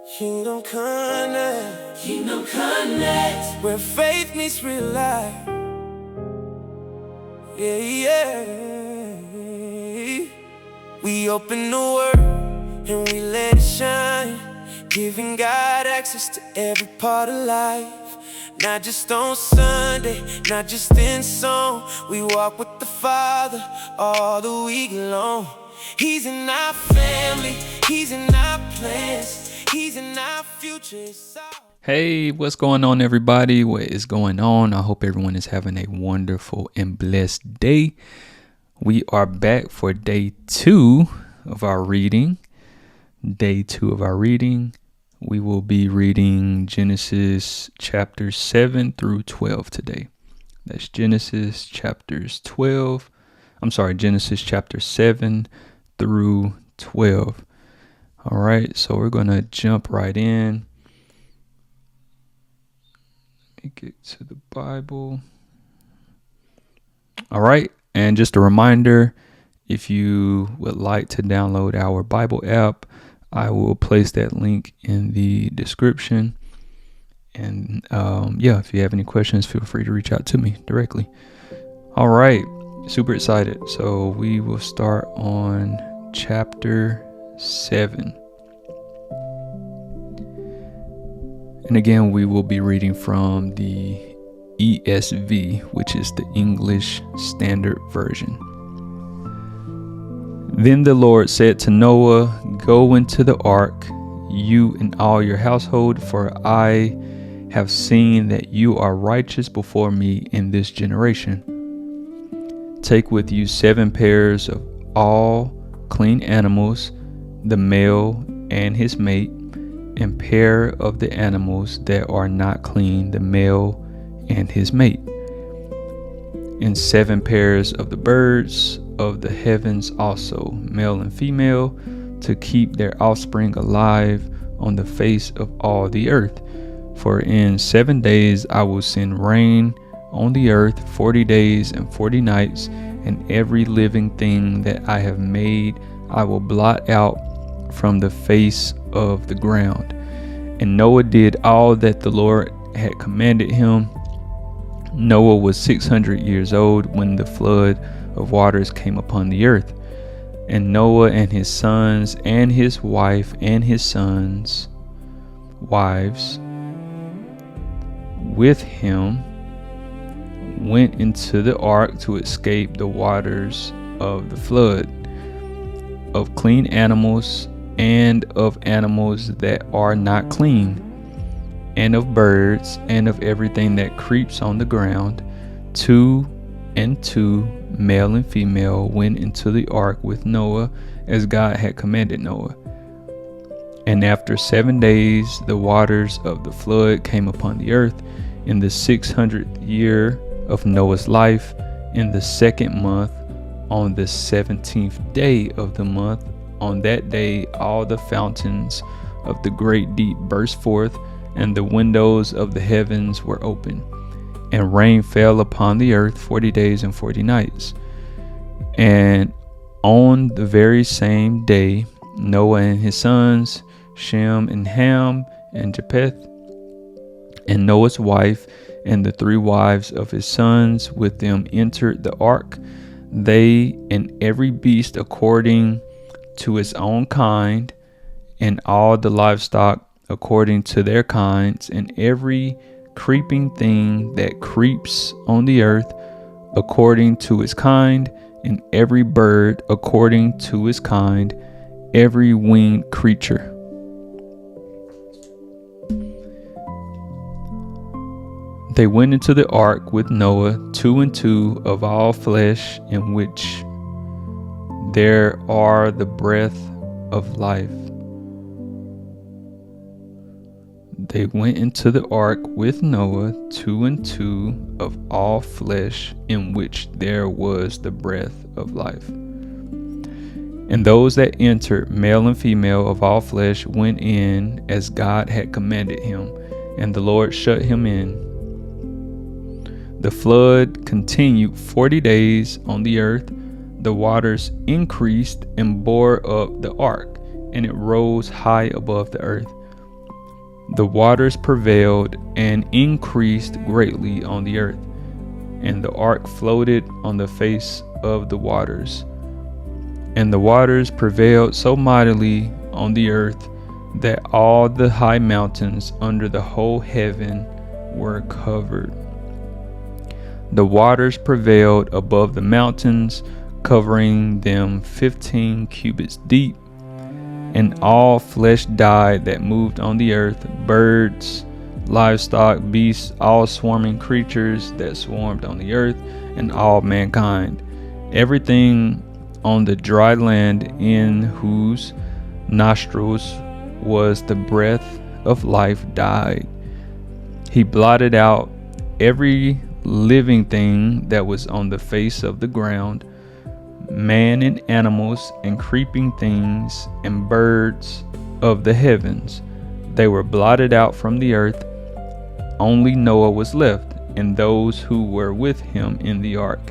Kingdom Connect. Kingdom Connect. Where faith meets real life. Yeah, yeah. We open the word and we let it shine, giving God access to every part of life. Not just on Sunday, not just in song. We walk with the Father all the week long. He's in our family, He's in our plans, He's in our future. Hey, what's going on, everybody? What is going on? I hope everyone is having a wonderful and blessed day. We are back for day 2 of our reading. Day 2 of our reading. We will be reading Genesis chapters 7 through 12 today. That's Genesis chapter 7 through 12. All right, so we're going to jump right in. Let me get to the Bible. All right, and just a reminder, if you would like to download our Bible app, I will place that link in the description. And if you have any questions, feel free to reach out to me directly. All right, super excited. So we will start on chapter 7. And again, we will be reading from the ESV, which is the English Standard Version. Then the Lord said to Noah, "Go into the ark, you and all your household, for I have seen that you are righteous before me in this generation. Take with you 7 pairs of all clean animals, the male and his mate, and pair of the animals that are not clean, the male and his mate, and 7 pairs of the birds of the heavens also, male and female, to keep their offspring alive on the face of all the earth. For in 7 days I will send rain on the earth 40 days and 40 nights, and every living thing that I have made I will blot out from the face of the ground." And Noah did all that the Lord had commanded him. Noah was 600 years old when the flood of waters came upon the earth. And Noah and his sons and his wife and his sons' wives with him went into the ark to escape the waters of the flood, of clean animals and of animals that are not clean, and of birds and of everything that creeps on the ground. 2 and 2, male and female, went into the ark with Noah as God had commanded Noah. And after 7 days the waters of the flood came upon the earth in the 600th year of Noah's life, in the 2nd month, on the 17th day of the month. On that day all the fountains of the great deep burst forth, and the windows of the heavens were open, and rain fell upon the earth 40 days and 40 nights. And on the very same day Noah and his sons, Shem and Ham and Japheth, and Noah's wife, and the 3 wives of his sons with them entered the ark, they and every beast according to its own kind, and all the livestock according to their kinds, and every creeping thing that creeps on the earth according to its kind, and every bird according to its kind, every winged creature. They went into the ark with Noah, 2 and 2 of all flesh, in which there are the breath of life. They went into the ark with Noah, 2 and 2 of all flesh, in which there was the breath of life. And those that entered, male and female of all flesh, went in as God had commanded him, and the Lord shut him in. The flood continued 40 days on the earth. The waters increased and bore up the ark, and it rose high above the earth. The waters prevailed and increased greatly on the earth, and the ark floated on the face of the waters. And the waters prevailed so mightily on the earth that all the high mountains under the whole heaven were covered. The waters prevailed above the mountains, covering them 15 cubits deep. And all flesh died that moved on the earth, birds, livestock, beasts, all swarming creatures that swarmed on the earth, and all mankind. Everything on the dry land in whose nostrils was the breath of life died. He blotted out every living thing that was on the face of the ground, man and animals and creeping things and birds of the heavens. They were blotted out from the earth. Only Noah was left, and those who were with him in the ark.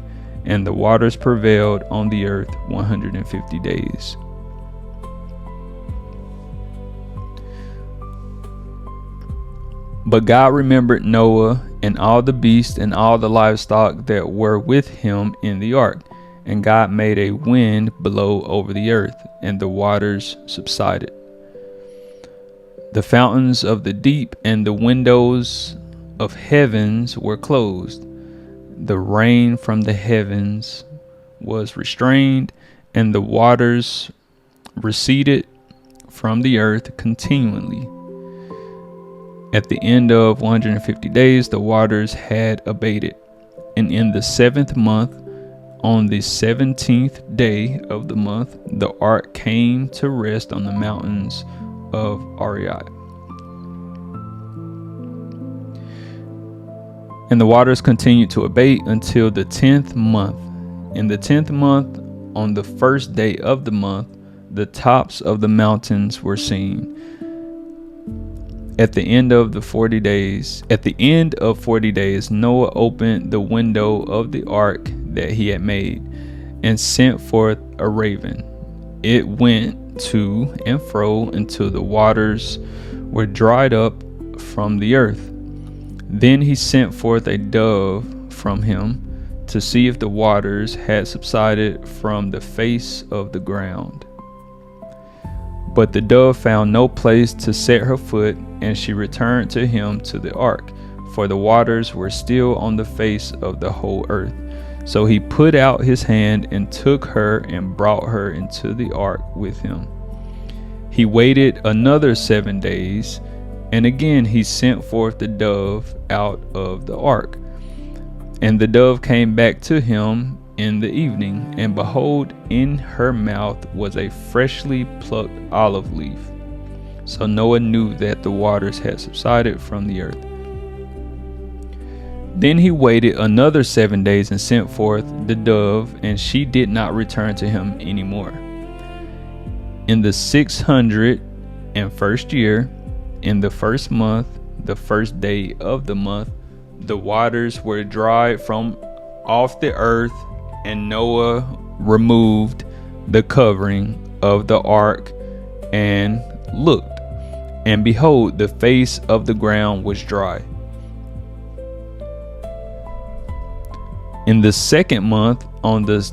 And the waters prevailed on the earth 150 days. But God remembered Noah and all the beasts and all the livestock that were with him in the ark. And God made a wind blow over the earth, and the waters subsided. The fountains of the deep and the windows of heavens were closed. The rain from the heavens was restrained, and the waters receded from the earth continually. At the end of 150 days, the waters had abated. And in the 7th month, on the 17th day of the month, the ark came to rest on the mountains of Ariat. And the waters continued to abate until the 10th month. In the 10th month, on the 1st day of the month, the tops of the mountains were seen. At the end of 40 days, Noah opened the window of the ark that he had made and sent forth a raven. It went to and fro until the waters were dried up from the earth. Then he sent forth a dove from him to see if the waters had subsided from the face of the ground. But the dove found no place to set her foot, and she returned to him to the ark, for the waters were still on the face of the whole earth. So he put out his hand and took her and brought her into the ark with him. He waited another 7 days, and again he sent forth the dove out of the ark. And the dove came back to him in the evening, and behold, in her mouth was a freshly plucked olive leaf. So Noah knew that the waters had subsided from the earth. Then he waited another 7 days and sent forth the dove, and she did not return to him anymore. In the 601st year, in the 1st month, the 1st day of the month, the waters were dried from off the earth, and Noah removed the covering of the ark and looked, and behold, the face of the ground was dry. In the second month, on the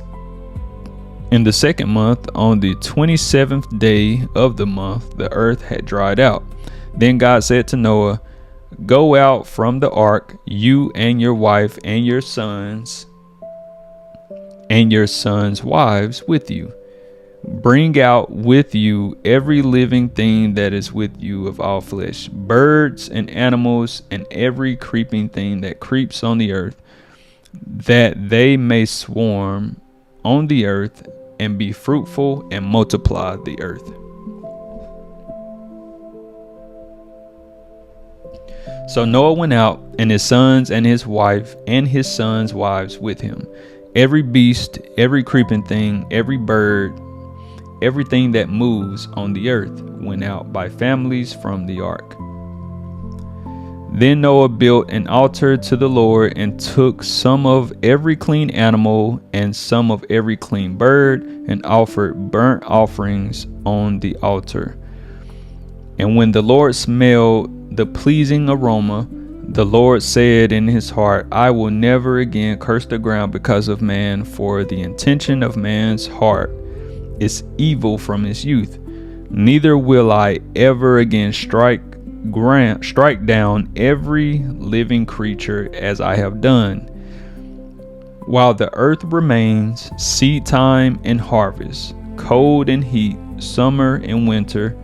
27th day of the month, the earth had dried out. Then God said to Noah, "Go out from the ark, you and your wife and your sons wives with you. Bring out with you every living thing that is with you of all flesh, birds and animals and every creeping thing that creeps on the earth, that they may swarm on the earth and be fruitful and multiply the earth." So Noah went out, and his sons and his wife and his sons' wives with him. Every beast, every creeping thing, every bird, everything that moves on the earth went out by families from the ark. Then Noah built an altar to the Lord and took some of every clean animal and some of every clean bird and offered burnt offerings on the altar. And when the Lord smelled the pleasing aroma. The Lord said in his heart, I will never again curse the ground because of man, for the intention of man's heart is evil from his youth. Neither will I ever again strike down every living creature as I have done. While the earth remains, seed time and harvest, cold and heat, summer and winter,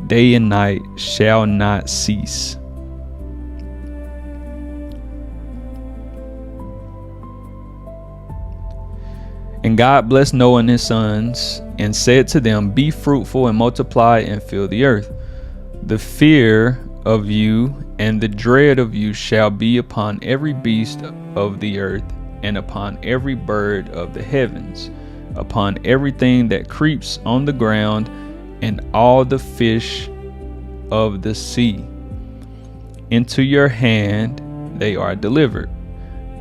day and night shall not cease. And God blessed Noah and his sons, and said to them, Be fruitful and multiply and fill the earth. The fear of you and the dread of you shall be upon every beast of the earth, and upon every bird of the heavens, upon everything that creeps on the ground, and all the fish of the sea. Into your hand they are delivered.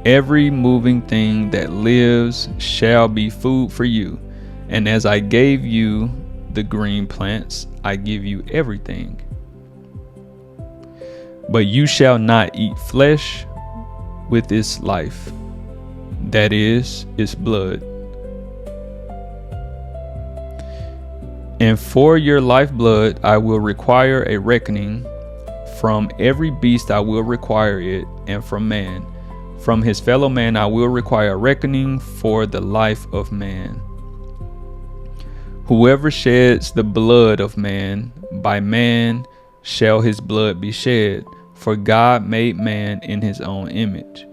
Every moving thing that lives shall be food for you. And as I gave you the green plants, I give you everything. But you shall not eat flesh with its life, that is, its blood. And for your lifeblood I will require a reckoning. From every beast I will require it, and from man. From his fellow man I will require a reckoning for the life of man. Whoever sheds the blood of man, by man shall his blood be shed, for God made man in his own image.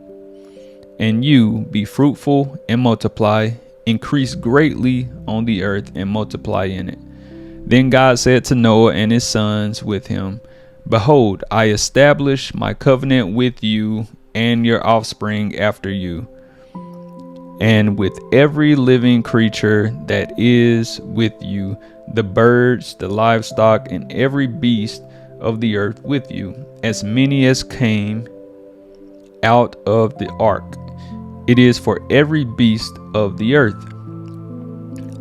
And you be fruitful and multiply, increase greatly on the earth and multiply in it. Then God said to Noah and his sons with him, Behold, I establish my covenant with you and your offspring after you, and with every living creature that is with you, the birds, the livestock, and every beast of the earth with you, as many as came out of the ark. It is for every beast of the earth.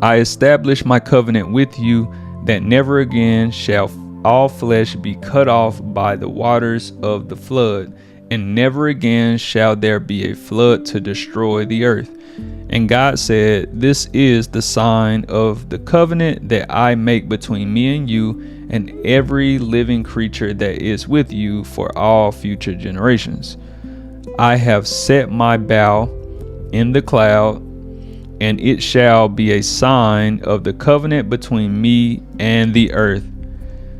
I establish my covenant with you, that never again shall all flesh be cut off by the waters of the flood, and never again shall there be a flood to destroy the earth. And God said, This is the sign of the covenant that I make between me and you and every living creature that is with you for all future generations. I have set my bow in the cloud, and it shall be a sign of the covenant between me and the earth.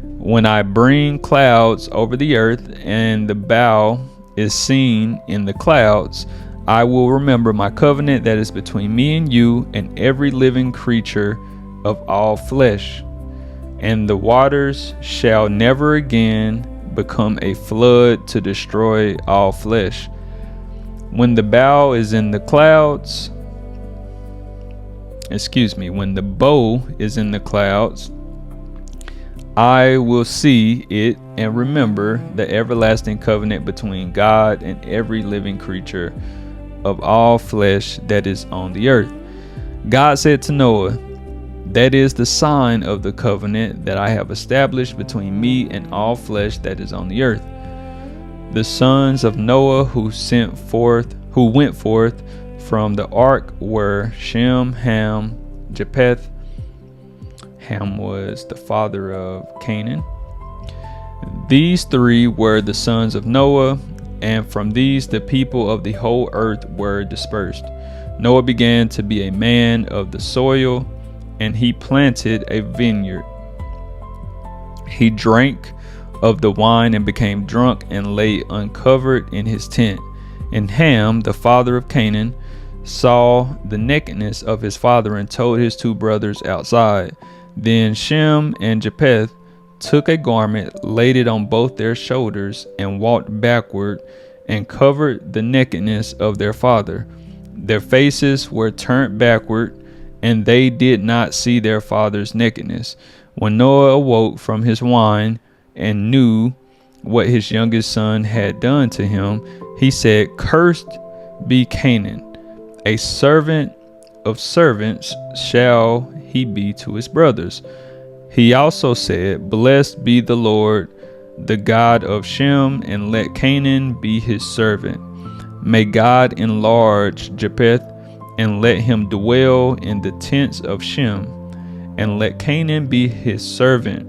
When I bring clouds over the earth, and the bow is seen in the clouds, I will remember my covenant that is between me and you and every living creature of all flesh. And the waters shall never again become a flood to destroy all flesh. When the bow is in the clouds, when the bow is in the clouds, I will see it and remember the everlasting covenant between God and every living creature of all flesh that is on the earth. God said to Noah, That is the sign of the covenant that I have established between me and all flesh that is on the earth. The sons of Noah who went forth from the ark were Shem, Ham, Japheth. Ham was the father of Canaan. These three were the sons of Noah, and from these the people of the whole earth were dispersed. Noah began to be a man of the soil, and he planted a vineyard. He drank of the wine and became drunk and lay uncovered in his tent. And Ham, the father of Canaan, saw the nakedness of his father and told his two brothers outside. Then Shem and Japheth took a garment, laid it on both their shoulders, and walked backward and covered the nakedness of their father. Their faces were turned backward, and they did not see their father's nakedness. When Noah awoke from his wine and knew what his youngest son had done to him, he said, Cursed be Canaan, a servant of servants shall he be to his brothers. He also said, Blessed be the Lord, the God of Shem, and let Canaan be his servant. May God enlarge Japheth, and let him dwell in the tents of Shem, and let Canaan be his servant.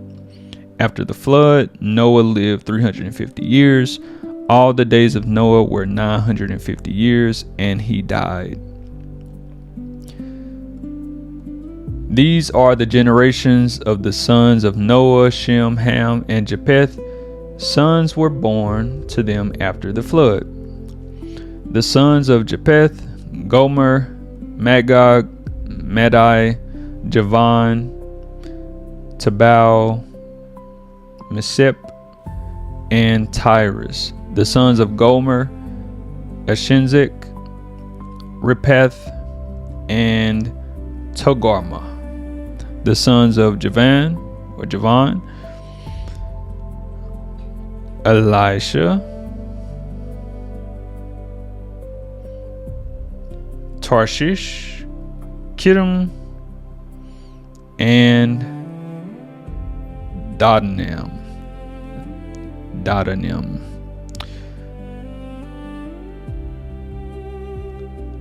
After the flood, Noah lived 350 years. All the days of Noah were 950 years, and he died. These are the generations of the sons of Noah, Shem, Ham, and Japheth. Sons were born to them after the flood. The sons of Japheth: Gomer, Magog, Madai, Javan, Tabal, Mesep, and Tyrus. The sons of Gomer: Ashenzek, Ripath, and Togarmah. The sons of Javan, Elisha, Tarshish, Kittim, and Dodanim.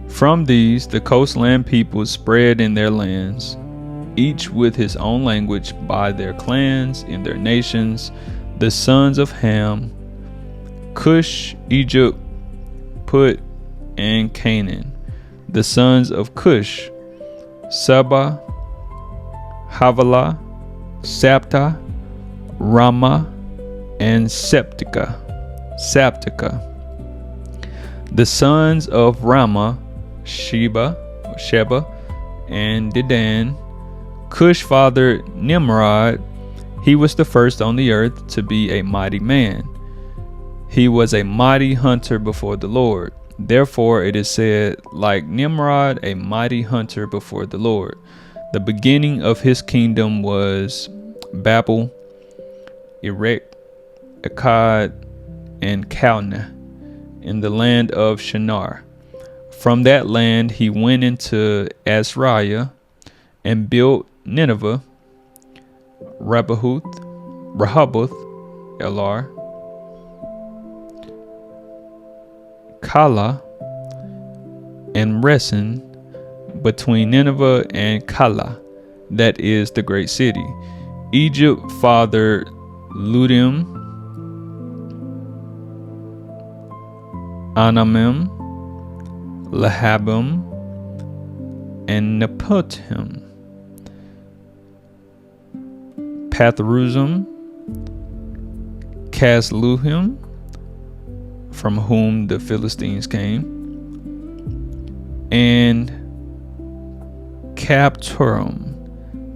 From these, the coastland peoples spread in their lands, each with his own language, by their clans in their nations. The sons of Ham: Cush, Egypt, Put, and Canaan. The sons of Cush: Saba, Havilah, Sapta, Ramah, and Septica. The sons of Ramah: Sheba, and Dedan. Cush fathered Nimrod. He was the first on the earth to be a mighty man. He was a mighty hunter before the Lord. Therefore it is said, like Nimrod, a mighty hunter before the Lord. The beginning of his kingdom was Babel, Erech, Akkad, and Calneh, in the land of Shinar. From that land he went into Azariah and built Nineveh, Rehoboth, Elar, Kala, and Resen, between Nineveh and Kala, that is the great city. Egypt fathered Ludim, Anamim, Lahabim, and Nepotim. Pathruzim, Casluhim, from whom the Philistines came, and Capturim.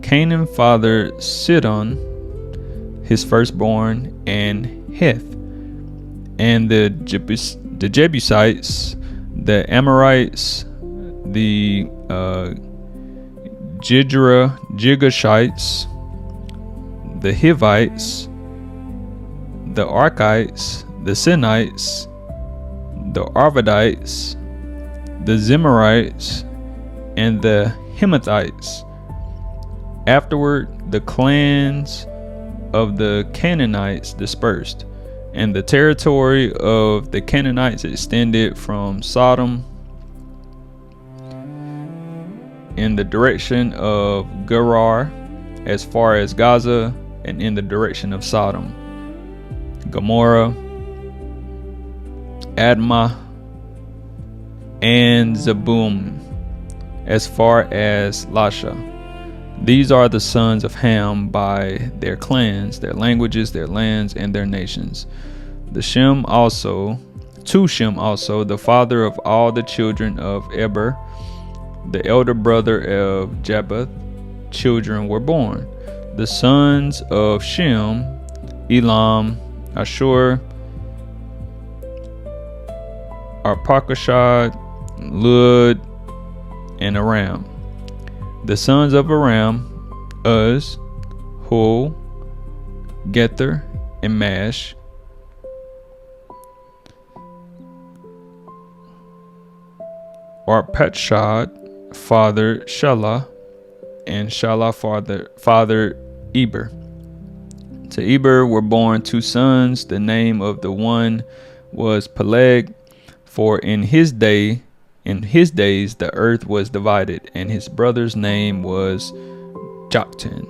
Canaan fathered Sidon, his firstborn, and Heth, and the Jebusites, the Amorites, the Girgashites, the Hivites, the Archites, the Sinites, the Arvadites, the Zemarites, and the Hemathites. Afterward, the clans of the Canaanites dispersed, and the territory of the Canaanites extended from Sodom in the direction of Gerar as far as Gaza, and in the direction of Sodom, Gomorrah, Admah, and Zeboim, as far as Lasha. These are the sons of Ham by their clans, their languages, their lands, and their nations. To Shem also, the father of all the children of Eber, the elder brother of Japheth, children were born. The sons of Shem: Elam, Ashur, Arpachshad, Lud, and Aram. The sons of Aram: Uz, Hul, Gether, and Mash. Arpachshad fathered Shelah, and Shelah fathered Eber. To Eber were born 2 sons. The name of the one was Peleg, for in his days the earth was divided, and his brother's name was Joktan.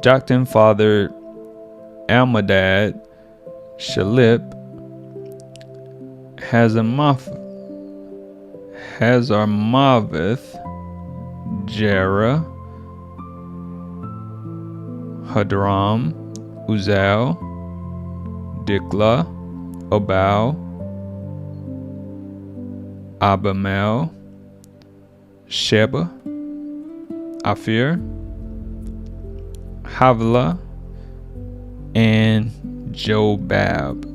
Joktan fathered Almadad, Shalip, Hazarmaveth, Jerah, Hadram, Uzal, Dikla, Obal, Abimael, Sheba, Aphir, Havilah, and Jobab.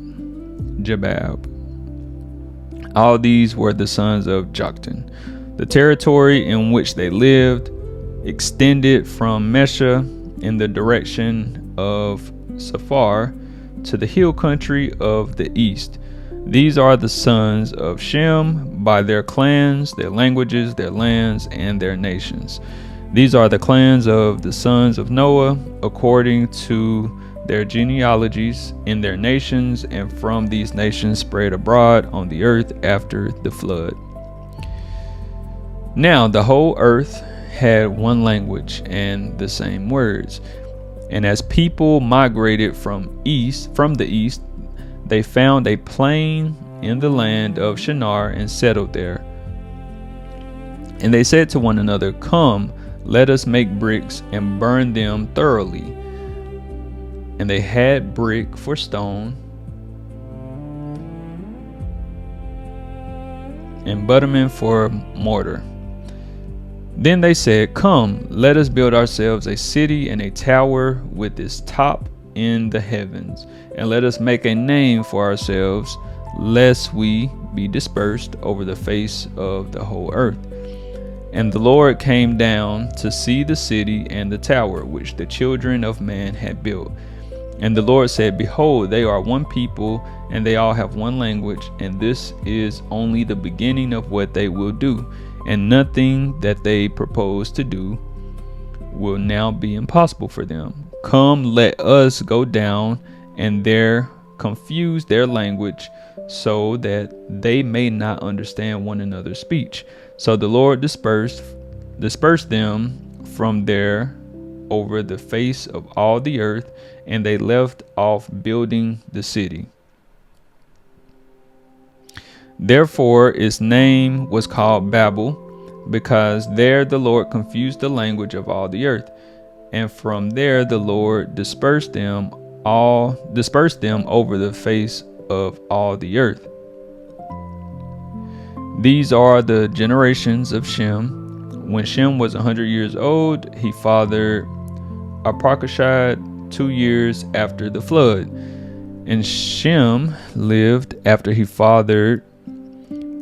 All these were the sons of Joktan. The territory in which they lived extended from Mesha in the direction of Safar to the hill country of the east. These are the sons of Shem by their clans, their languages, their lands, and their nations. These are the clans of the sons of Noah according to their genealogies in their nations, and from these nations spread abroad on the earth after the flood. Now the whole earth had one language and the same words. And as people migrated from the east, they found a plain in the land of Shinar and settled there. And they said to one another, "Come, let us make bricks and burn them thoroughly." And they had brick for stone and bitumen for mortar. Then they said, "Come, let us build ourselves a city and a tower with its top in the heavens, and let us make a name for ourselves, lest we be dispersed over the face of the whole earth." And the Lord came down to see the city and the tower which the children of man had built. And the Lord said, "Behold, they are one people, and they all have one language, and this is only the beginning of what they will do, and nothing that they propose to do will now be impossible for them. Come, let us go down and there confuse their language, so that they may not understand one another's speech." So the Lord dispersed them from there over the face of all the earth, and they left off building the city. Therefore its name was called Babel, because there the Lord confused the language of all the earth. And from there the Lord dispersed them over the face of all the earth. These are the generations of Shem. When Shem was 100 years old, he fathered Arpachshad 2 years after the flood. And Shem lived after he fathered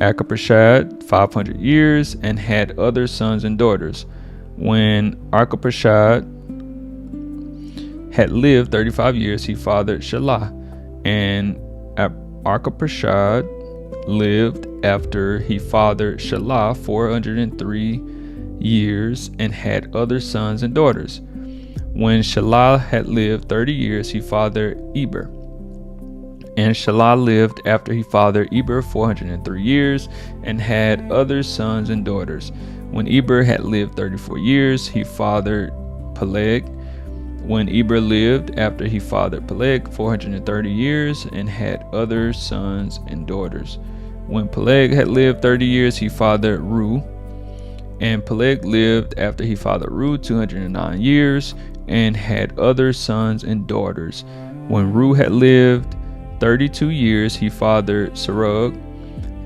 Arpachshad 500 years and had other sons and daughters. When Arpachshad had lived 35 years, he fathered Shelah. And Arpachshad lived after he fathered Shelah 403 years and had other sons and daughters. When Shelah had lived 30 years, he fathered Eber. And Shelah lived after he fathered Eber 403 years and had other sons and daughters. When Eber had lived 34 years, he fathered Peleg. When Eber lived after he fathered Peleg 430 years and had other sons and daughters. When Peleg had lived 30 years, he fathered Ru. And Peleg lived after he fathered Ru 209 years and had other sons and daughters. When Ru had lived 32 years, he fathered Serug.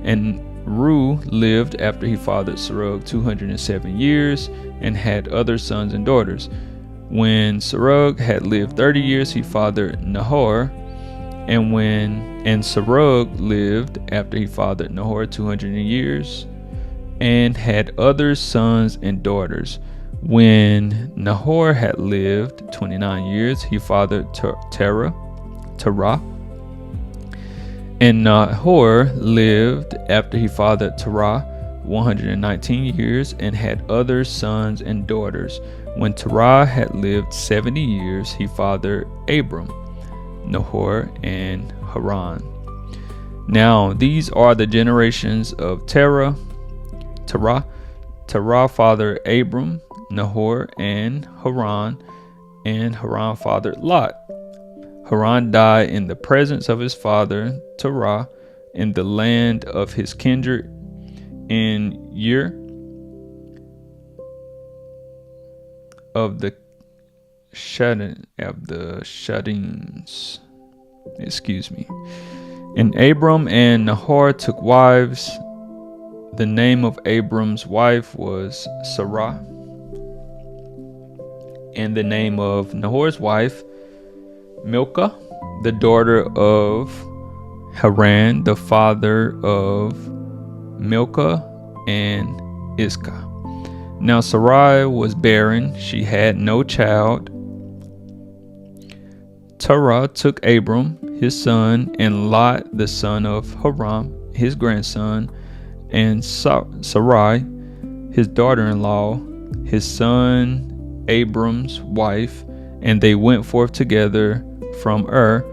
And Ru lived after he fathered Serug 207 years and had other sons and daughters. When Serug had lived 30 years, he fathered Nahor. And Serug lived after he fathered Nahor 200 years and had other sons and daughters. When Nahor had lived 29 years, he fathered Terah. And Nahor lived after he fathered Terah 119 years and had other sons and daughters. When Terah had lived 70 years, he fathered Abram, Nahor, and Haran. Now these are the generations of Terah. Terah fathered Abram, Nahor, and Haran fathered Lot. Haran died in the presence of his father Terah in the land of his kindred in Ur of the Chaldeans. And Abram and Nahor took wives. The name of Abram's wife was Sarah, and the name of Nahor's wife Milcah, the daughter of Haran, the father of Milcah and Iscah. Now Sarai was barren, she had no child. Terah took Abram, his son, and Lot, the son of Haran, his grandson, and Sarai, his daughter-in-law, his son Abram's wife, and they went forth together from Ur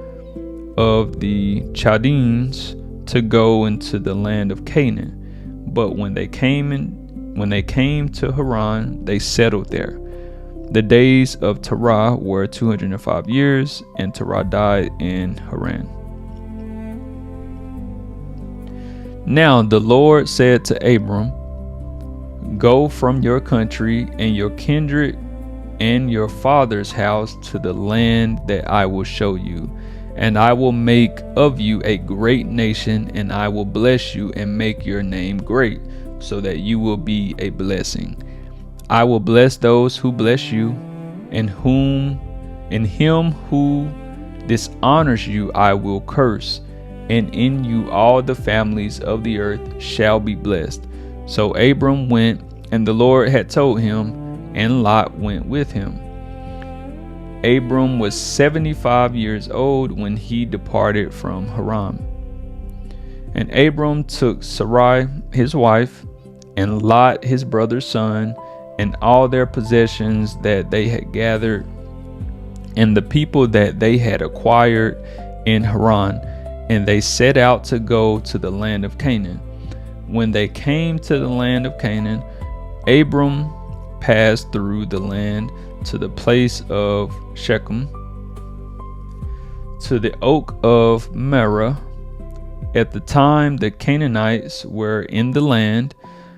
of the Chaldeans to go into the land of Canaan. But when they came to Haran, they settled there. The days of Terah were 205 years, and Terah died in Haran. Now the Lord said to Abram, "Go from your country and your kindred and your father's house to the land that I will show you, and I will make of you a great nation, and I will bless you and make your name great, so that you will be a blessing. I will bless those who bless you, and him who dishonors you I will curse, and in you all the families of the earth shall be blessed." So Abram went, and the Lord had told him, and Lot went with him. Abram was 75 years old when he departed from Haran. And Abram took Sarai his wife, and Lot his brother's son, and all their possessions that they had gathered, and the people that they had acquired in Haran, and they set out to go to the land of Canaan. When they came to the land of Canaan, Abram passed through the land to the place of Shechem, to the oak of Merah. At the time the Canaanites were in the land.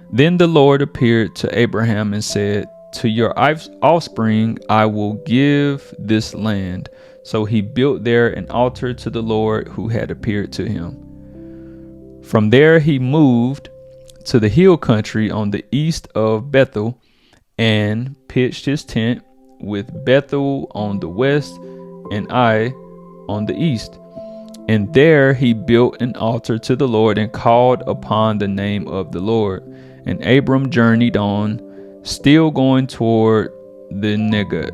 Then the Lord appeared to Abraham and said, "To your offspring I will give this land." So he built there an altar to the Lord who had appeared to him. From there he moved to the hill country on the east of Bethel, and pitched his tent, with Bethel on the west and Ai on the east. And there he built an altar to the Lord and called upon the name of the Lord. And Abram journeyed on, still going toward the Negeb.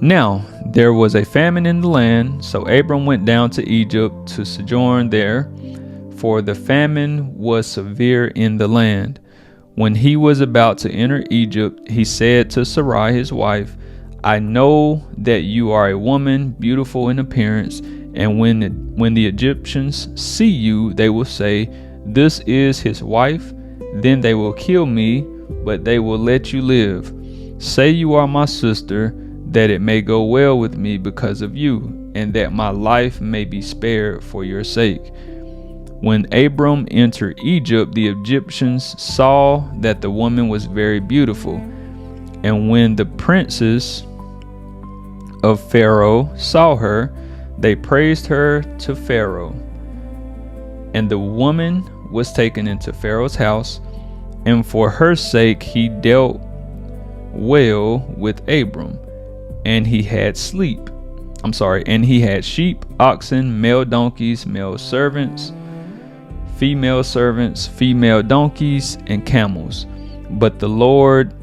Now there was a famine in the land, so Abram went down to Egypt to sojourn there, for the famine was severe in the land. When he was about to enter Egypt, he said to Sarai his wife, "I know that you are a woman beautiful in appearance, and when the Egyptians see you, they will say, 'This is his wife.' Then they will kill me, but they will let you live. Say you are my sister, that it may go well with me because of you, and that my life may be spared for your sake." When Abram entered Egypt, the Egyptians saw that the woman was very beautiful. And when the princes of Pharaoh saw her, they praised her to Pharaoh. And the woman was taken into Pharaoh's house, and for her sake he dealt well with Abram. And he had sheep, oxen, male donkeys, male servants, female donkeys, and camels. But the Lord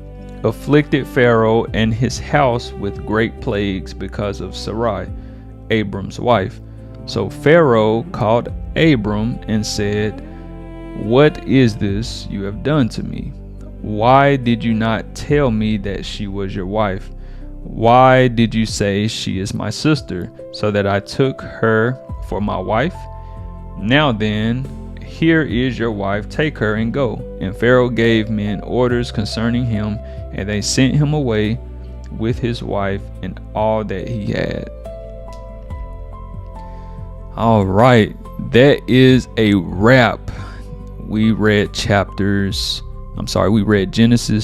afflicted Pharaoh and his house with great plagues because of Sarai, Abram's wife. So Pharaoh called Abram and said, What is this you have done to me? Why did you not tell me that she was your wife? Why did you say she is my sister, so that I took her for my wife? Now then, here is your wife, take her and go. And Pharaoh gave men orders concerning him, and they sent him away with his wife and all that he had. All right, that is a wrap. We read Genesis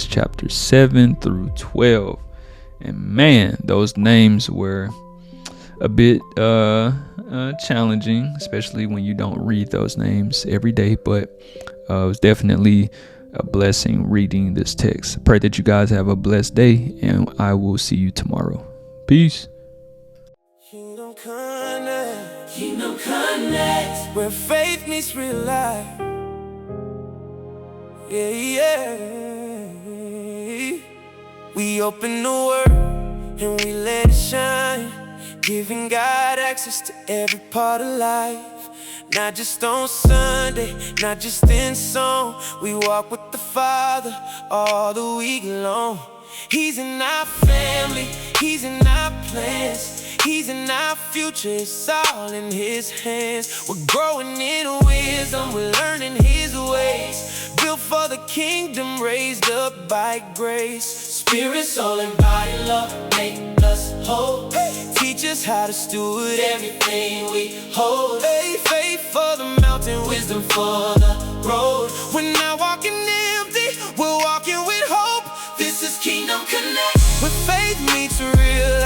chapter 7 through 12. And man, those names were a bit challenging, especially when you don't read those names every day. But it was definitely a blessing reading this text. I pray that you guys have a blessed day, and I will see you tomorrow. Peace. Kingdom Connect, where faith meets real life. Yeah. We open the word and we let it shine, giving God access to every part of life. Not just on Sunday, not just in song. We walk with the Father all the week long. He's in our family, He's in our plans, He's in our future, it's all in His hands. We're growing in wisdom, we're learning His ways. Built for the kingdom, raised up by grace. Spirit, soul, and body, love, make us whole. Teach us how to steward everything we hold. Faith for the mountain, wisdom for the road. We're not walking empty, we're walking with hope. This is Kingdom Connect, where faith meets real